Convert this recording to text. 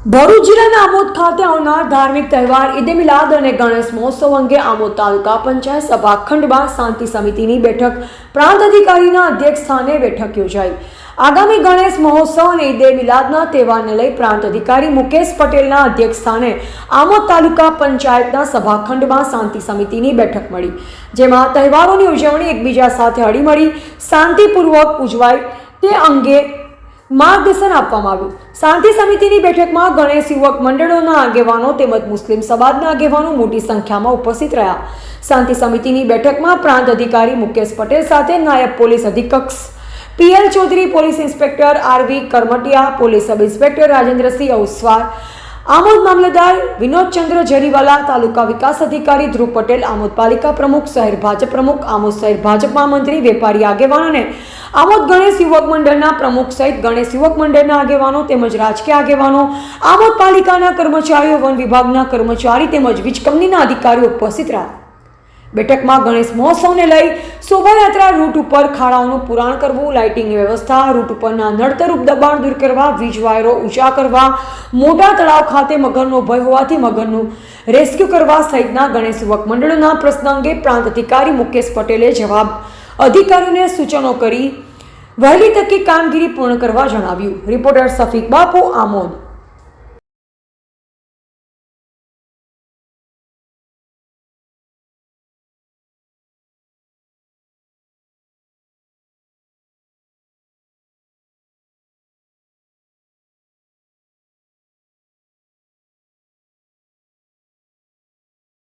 ભરૂચ જિલ્લાના આમોદ ખાતે આવનાર ધાર્મિક તહેવાર ઈદ એ મિલાદ અને ગણેશ મહોત્સવ અંગે આમોદ તાલુકા પંચાયત સભાખંડમાં શાંતિ સમિતિની બેઠક પ્રાંત અધિકારીના અધ્યક્ષ સ્થાને બેઠક યોજાઈ। આગામી ગણેશ મહોત્સવ અને ઈદ એ મિલાદના તહેવારને લઈ પ્રાંત અધિકારી મુકેશ પટેલના અધ્યક્ષ સ્થાને આમોદ તાલુકા પંચાયતના સભાખંડમાં શાંતિ સમિતિની બેઠક મળી, જેમાં તહેવારોની ઉજવણી એકબીજા સાથે હળીમળી શાંતિપૂર્વક ઉજવાય તે અંગે માર્ગદર્શન આપવામાં આવ્યું। શાંતિ સમિતિની બેઠકમાં ગણેશ યુવક મંડળોના આગેવાનો તેમજ મુસ્લિમ સમાજના આગેવાનો મોટી સંખ્યામાં ઉપસ્થિત રહ્યા। શાંતિ સમિતિની બેઠકમાં પ્રાંત અધિકારી મુકેશ પટેલ સાથે નાયબ પોલીસ અધિક્ષક PL Chaudhary, police inspector RV Karmatiya, police sub inspector Rajendrasinh Oswar, Amod મામલતદાર વિનોદચંદ્ર જરીવાલા, તાલુકા વિકાસ અધિકારી ધ્રુવ પટેલ, આમોદ પાલિકા પ્રમુખ, શહેર ભાજપ પ્રમુખ, આમોદ શહેર ભાજપ મહામંત્રી, વેપારી આગેવાનો અને આમોદ ગણેશ યુવક મંડળના પ્રમુખ સહિત ગણેશ યુવક મંડળના આગેવાનો તેમજ રાજકીય આગેવાનો, આમોદ પાલિકાના કર્મચારીઓ, વન વિભાગના કર્મચારી તેમજ વીજ કંપનીના અધિકારીઓ ઉપસ્થિત રહ્યા। બેઠકમાં ગણેશ મહોત્સવને લઈ શોભાયાત્રા રૂટ ઉપર ખાડાઓનું પુરાણ કરવું, લાઇટિંગની વ્યવસ્થા, રૂટ ઉપરના નડતરરૂપ દબાણ દૂર કરવા, વીજ વાયરો ઊંચા કરવા, મોટા તળાવ ખાતે મગરનો ભય હોવાથી મગરનું રેસ્ક્યુ કરવા સહિતના ગણેશ યુવક મંડળોના પ્રશ્ન અંગે પ્રાંત અધિકારી મુકેશ પટેલે જવાબ અધિકારીઓને સૂચનો કરી વહેલી તકે કામગીરી પૂર્ણ કરવા જણાવ્યું। રિપોર્ટર સફીક બાપુ, આમોદ।